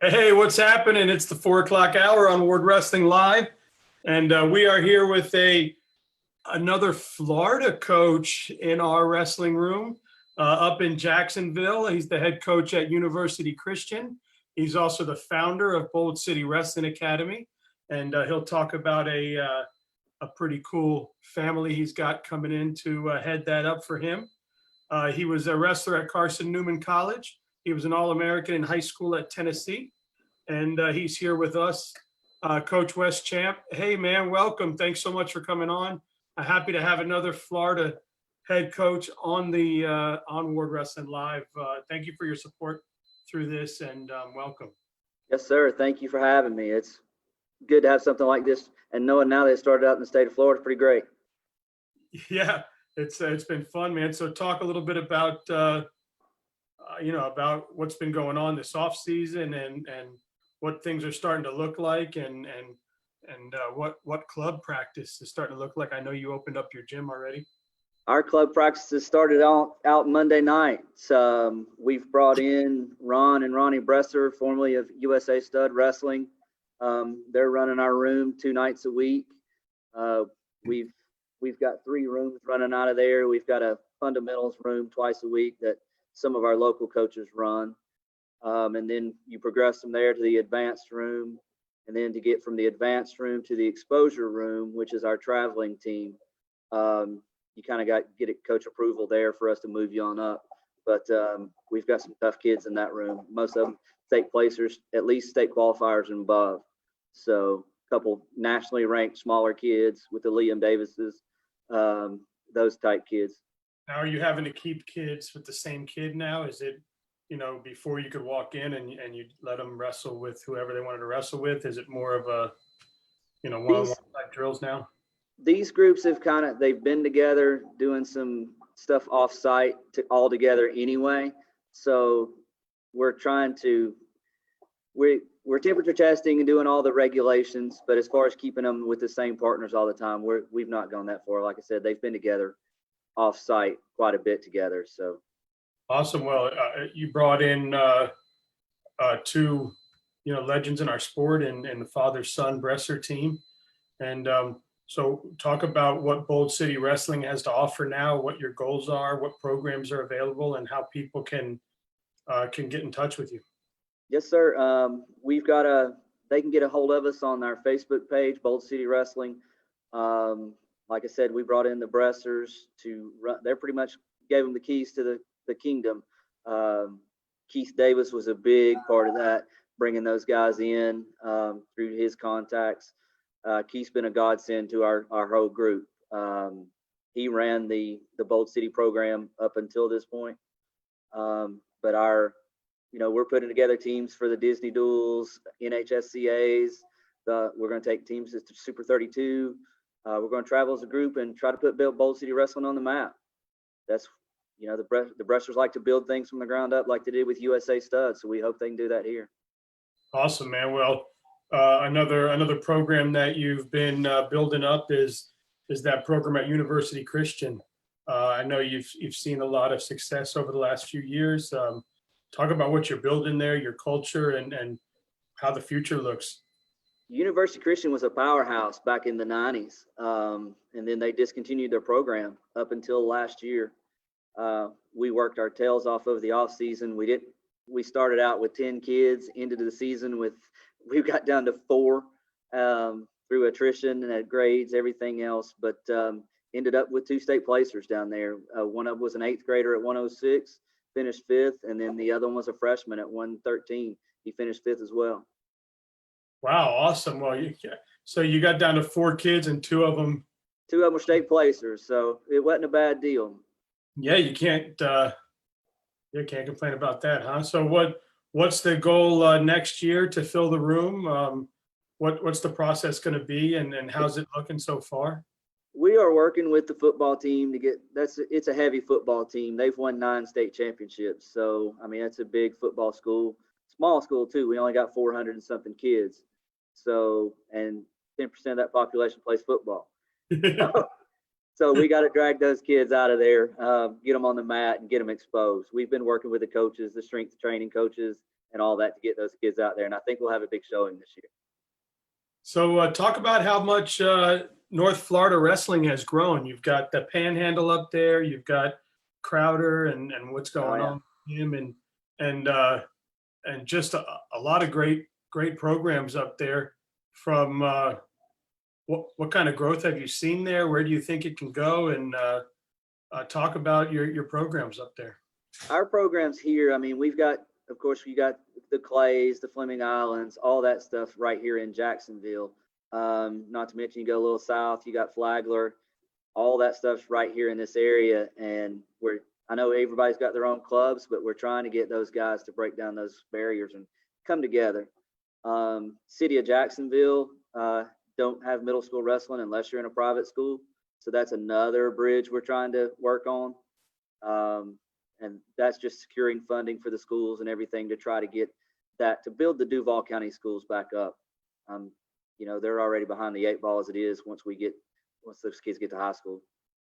Hey, what's happening? It's the 4 o'clock hour on Ward Wrestling Live, and we are here with another Florida coach in our wrestling room up in Jacksonville. He's the head coach at University Christian. He's also the founder of Bold City Wrestling Academy, and he'll talk about a pretty cool family he's got coming in to head that up for him. He was a wrestler at Carson Newman College. He was an All-American in high school at Tennessee. And he's here with us, Coach Wes Champ. Hey, man, welcome. Thanks so much for coming on. Happy to have another Florida head coach on the on Ward Wrestling Live. Thank you for your support through this, and welcome. Yes, sir. Thank you for having me. It's good to have something like this, and knowing now that it started out in the state of Florida, pretty great. Yeah, it's been fun, man. So talk a little bit about about what's been going on this off season and what things are starting to look like, and what club practice is starting to look like. I know you opened up your gym already. Our club practices started out Monday night. We've brought in Ron and Ronnie Bresser, formerly of USA Stud Wrestling. They're running our room 2 nights a week. We've got 3 rooms running out of there. We've got a fundamentals room twice a week that some of our local coaches run. And then you progress from there to the advanced room, and then to get from the advanced room to the exposure room, which is our traveling team. You kind of got get it coach approval there for us to move you on up. But we've got some tough kids in that room. Most of them state placers, at least state qualifiers and above. So a couple nationally ranked smaller kids with the Liam Davises, those type kids. Now, are you having to keep kids with the same kid now? Is it, before you could walk in and you let them wrestle with whoever they wanted to wrestle with? Is it more of a, one-on-one type drills now? These groups have they've been together doing some stuff off site all together anyway. So we're temperature testing and doing all the regulations, but as far as keeping them with the same partners all the time, we've not gone that far. Like I said, they've been together off site quite a bit together. So awesome. Well, you brought in 2 legends in our sport, and the father-son Bresser team, and so talk about what Bold City Wrestling has to offer now, what your goals are, what programs are available, and how people can get in touch with you. Yes, sir. They can get a hold of us on our Facebook page, Bold City Wrestling. Like I said, we brought in the Bressers to run. They're pretty much gave them the keys to the kingdom. Keith Davis was a big part of that, bringing those guys in through his contacts. Keith's been a godsend to our whole group. He ran the Bold City program up until this point. But we're putting together teams for the Disney Duels, NHSCAs. We're going to take teams to Super 32. We're going to travel as a group and try to put Bold City Wrestling on the map. That's, the Bressers like to build things from the ground up like they did with USA Stud. So we hope they can do that here. Awesome, man. Well, another program that you've been building up is that program at University Christian. I know you've seen a lot of success over the last few years. Talk about what you're building there, your culture, and how the future looks. University Christian was a powerhouse back in the 90s, and then they discontinued their program up until last year. We worked our tails off over the off season. We started out with 10 kids, ended the season we got down to 4 through attrition and grades, everything else, but ended up with 2 state placers down there. One of them was an 8th grader at 106, finished 5th, and then the other one was a freshman at 113. He finished 5th as well. Wow, awesome. Well, so you got down to 4 kids, and 2 of them were state placers, so it wasn't a bad deal. Yeah, you can't complain about that, huh? So what's the goal next year to fill the room? What's the process going to be, and how's it looking so far? We are working with the football team to it's a heavy football team. They've won 9 state championships. So, that's a big football school, small school too. We only got 400 and something kids. So, and 10% of that population plays football. So we got to drag those kids out of there, get them on the mat and get them exposed. We've been working with the coaches, the strength training coaches, and all that to get those kids out there. And I think we'll have a big showing this year. So talk about how much North Florida wrestling has grown. You've got the Panhandle up there. You've got Crowder and what's going yeah. on with him, and just a lot of great programs up there. From what kind of growth have you seen there? Where do you think it can go? And talk about your programs up there. Our programs here, I mean, we've got, of course, we got the Clays, the Fleming Islands, all that stuff right here in Jacksonville. Not to mention, you go a little south, you got Flagler, all that stuff's right here in this area. And I know everybody's got their own clubs, but we're trying to get those guys to break down those barriers and come together. City of Jacksonville don't have middle school wrestling unless you're in a private school. So that's another bridge we're trying to work on. And that's just securing funding for the schools and everything to try to get that, to build the Duval County schools back up. They're already behind the 8 ball as it is once those kids get to high school.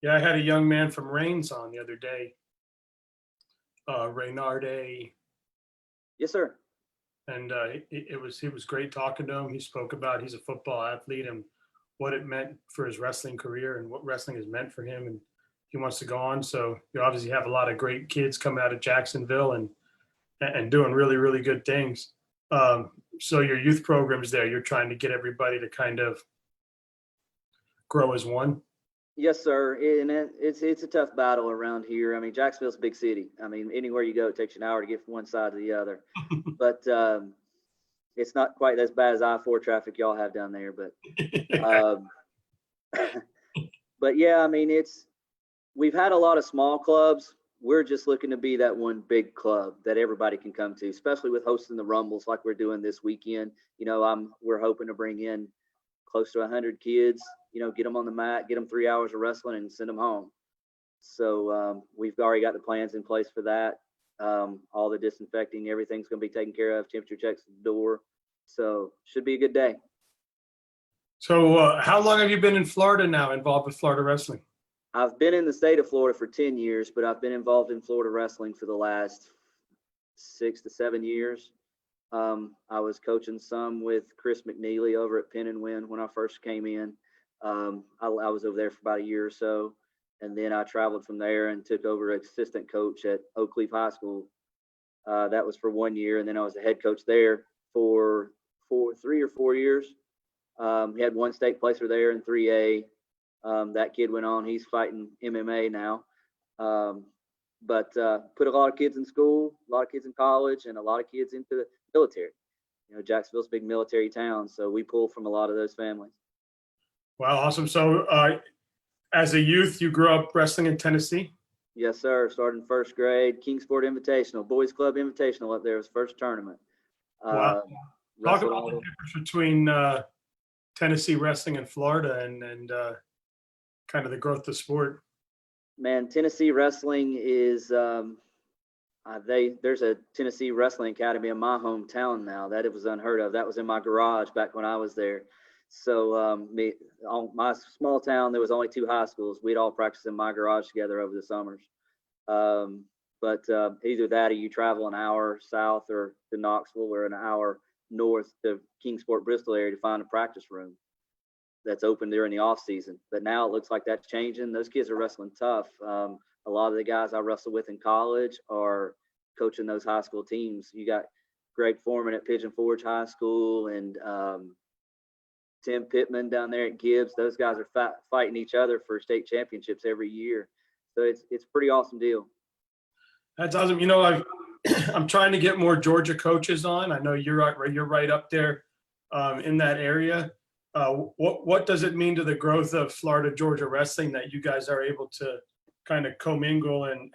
Yeah, I had a young man from Rains on the other day. Reynarde. Yes, sir. And it was great talking to him. He spoke about he's a football athlete and what it meant for his wrestling career and what wrestling has meant for him, and he wants to go on. So you obviously have a lot of great kids coming out of Jacksonville and doing really, really good things. So your youth programs there, you're trying to get everybody to kind of grow as one. Yes, sir. And it's a tough battle around here. I mean, Jacksonville's a big city. I mean, anywhere you go, it takes you an hour to get from one side to the other. But it's not quite as bad as I-4 traffic y'all have down there. But but yeah, I mean, we've had a lot of small clubs. We're just looking to be that one big club that everybody can come to, especially with hosting the Rumbles like we're doing this weekend. We're hoping to bring in close to 100 kids, get them on the mat, get them 3 hours of wrestling and send them home. So we've already got the plans in place for that. All the disinfecting, everything's going to be taken care of, temperature checks at the door. So should be a good day. So how long have you been in Florida now, involved with Florida wrestling? I've been in the state of Florida for 10 years, but I've been involved in Florida wrestling for the last 6 to 7 years. I was coaching some with Chris McNeely over at Penn and Win when I first came in. I was over there for about a year or so, and then I traveled from there and took over assistant coach at Oak Leaf High School. That was for 1 year, and then I was the head coach there for 3 or 4 years. He had one state placer there in 3A. That kid went on, he's fighting MMA now. But put a lot of kids in school, a lot of kids in college, and a lot of kids into the military. Jacksonville's a big military town, so we pull from a lot of those families. Wow, awesome. So as a youth, you grew up wrestling in Tennessee? Yes, sir. Started in first grade, Kingsport Invitational, Boys Club Invitational up there was first tournament. Wow. Talk about the difference between Tennessee wrestling and Florida and kind of the growth of the sport. Man, Tennessee wrestling is there's a Tennessee Wrestling Academy in my hometown now. That it was unheard of. That was in my garage back when I was there. So on my small town, there was only 2 high schools. We'd all practice in my garage together over the summers. But either that or you travel an hour south or to Knoxville or an hour north to Kingsport, Bristol area to find a practice room that's open during the off season. But now it looks like that's changing. Those kids are wrestling tough. A lot of the guys I wrestled with in college are coaching those high school teams. You got Greg Foreman at Pigeon Forge High School and Tim Pittman down there at Gibbs. Those guys are fighting each other for state championships every year. So it's a pretty awesome deal. That's awesome. I'm trying to get more Georgia coaches on. I know you're right up there in that area. What does it mean to the growth of Florida Georgia wrestling that you guys are able to kind of commingle and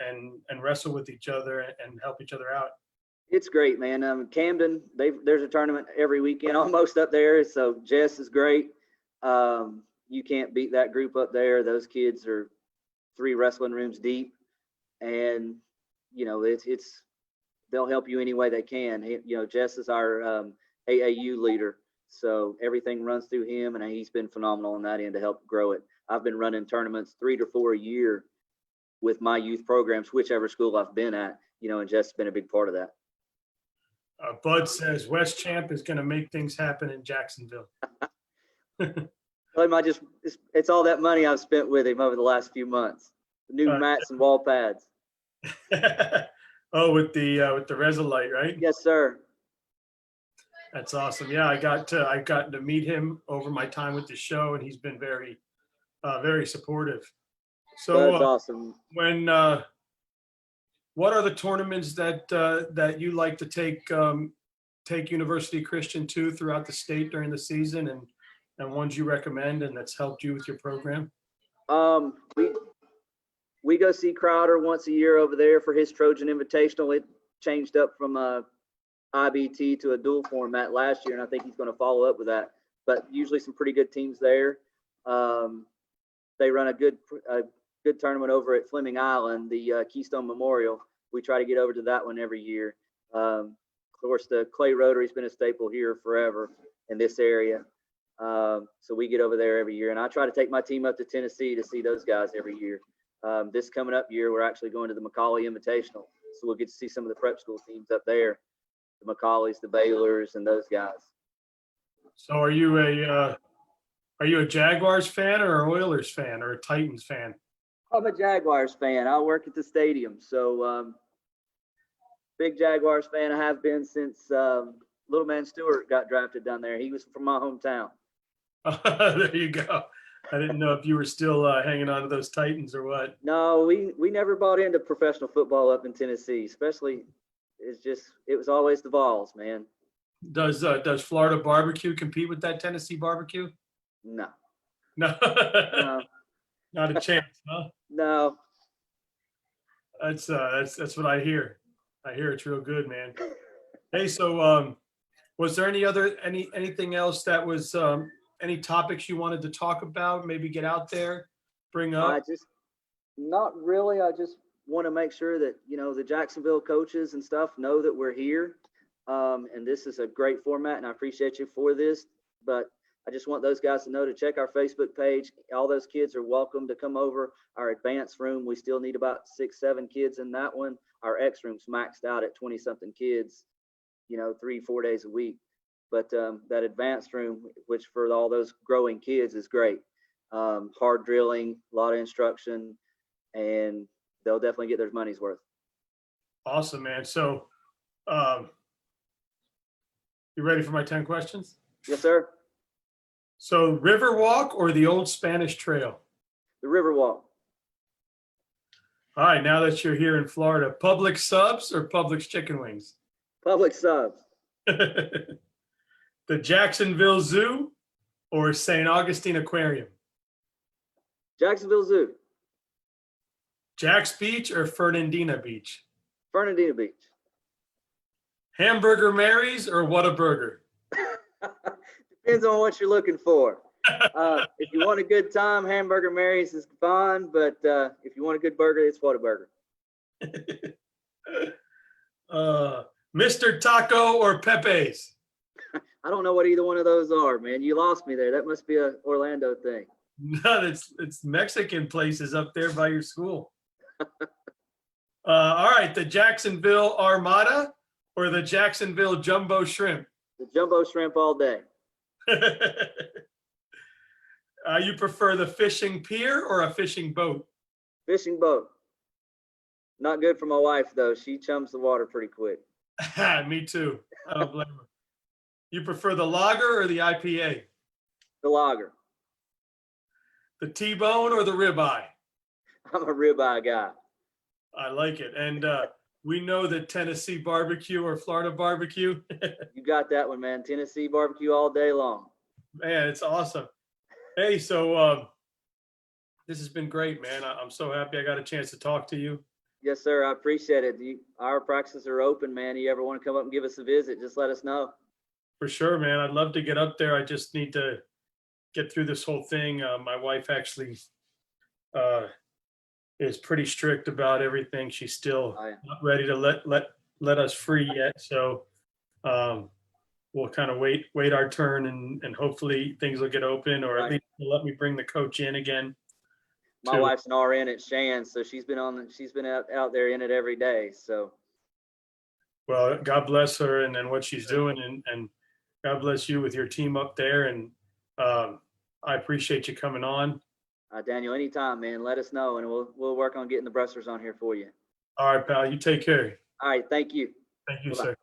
wrestle with each other and help each other out? It's great, man. Camden, there's a tournament every weekend almost up there. So Jess is great. You can't beat that group up there. Those kids are 3 wrestling rooms deep, and they'll help you any way they can. Jess is our AAU leader, so everything runs through him, and he's been phenomenal on that end to help grow it. I've been running tournaments 3 to 4 a year with my youth programs, whichever school I've been at, and Jess has been a big part of that. Bud says West Champ is going to make things happen in Jacksonville. Tell him it's all that money I've spent with him over the last few months. The new mats and wall pads. Oh, with the Resolite, right? Yes, sir. That's awesome. Yeah, I've gotten to meet him over my time with the show, and he's been very, very supportive. So Bud's awesome. What are the tournaments that you like to take University Christian to throughout the state during the season, and ones you recommend and that's helped you with your program? We go see Crowder once a year over there for his Trojan Invitational. It changed up from a IBT to a dual format last year, and I think he's going to follow up with that. But usually some pretty good teams there. They run a good tournament over at Fleming Island, the Keystone Memorial. We try to get over to that one every year. Of course, the Clay Rotary's been a staple here forever in this area. So we get over there every year, and I try to take my team up to Tennessee to see those guys every year. This coming up year, we're actually going to the Macaulay Invitational, so we'll get to see some of the prep school teams up there, the Macaulays, the Baylors, and those guys. So are you a Jaguars fan or an Oilers fan or a Titans fan? I'm a Jaguars fan. I work at the stadium, so big Jaguars fan. I have been since little man Stewart got drafted down there. He was from my hometown. There you go. I didn't know if you were still hanging on to those Titans or what. No, we never bought into professional football up in Tennessee, especially it was always the Vols, man. Does Florida barbecue compete with that Tennessee barbecue? No. No. No. Not a chance, huh? No. That's what I hear. I hear it's real good, man. Hey, so was there anything else that was any topics you wanted to talk about, maybe get out there, bring up? Not really. I just want to make sure that, the Jacksonville coaches and stuff know that we're here. And this is a great format, and I appreciate you for this. But I just want those guys to know to check our Facebook page. All those kids are welcome to come over our advanced room. We still need about 6-7 kids in that one. Our X room's maxed out at 20-something kids, 3-4 days a week. But that advanced room, which for all those growing kids is great. Hard drilling, a lot of instruction, and they'll definitely get their money's worth. Awesome, man. So you ready for my 10 questions? Yes, sir. So Riverwalk or the Old Spanish Trail? The Riverwalk. All right, now that you're here in Florida, Publix subs or Publix chicken wings? Publix subs. The Jacksonville Zoo or St. Augustine Aquarium? Jacksonville Zoo. Jack's Beach or Fernandina Beach? Fernandina Beach. Hamburger Mary's or Whataburger? Depends on what you're looking for. If you want a good time, Hamburger Mary's is fine, but if you want a good burger, it's Whataburger. Mr. Taco or Pepe's? I don't know what either one of those are, man. You lost me there. That must be a Orlando thing. No, it's Mexican places up there by your school. All right, the Jacksonville Armada or the Jacksonville Jumbo Shrimp? The Jumbo Shrimp all day. You prefer the fishing pier or a fishing boat? Fishing boat. Not good for my wife, though. She chums the water pretty quick. Me too. I don't blame her. You prefer the lager or the IPA? The lager. The T-bone or the ribeye? I'm a ribeye guy. I like it. And we know that Tennessee barbecue or Florida barbecue. You got that one, man. Tennessee barbecue all day long. Man, it's awesome. Hey, so this has been great, man. I'm so happy I got a chance to talk to you. Yes, sir. I appreciate it. Our practices are open, man. You ever want to come up and give us a visit, just let us know. For sure, man. I'd love to get up there. I just need to get through this whole thing. My wife actually is pretty strict about everything. She's still not ready to let us free yet. So we'll kind of wait our turn and hopefully things will get open, or at least let me bring the coach in again. My wife's an RN at Shan, so she's been out there in it every day. So Well, God bless her and what she's doing, and God bless you with your team up there. And I appreciate you coming on. Daniel, anytime, man, let us know, and we'll work on getting the Brewsters on here for you. All right, pal. You take care. All right, thank you. Thank you, Bye-bye. sir.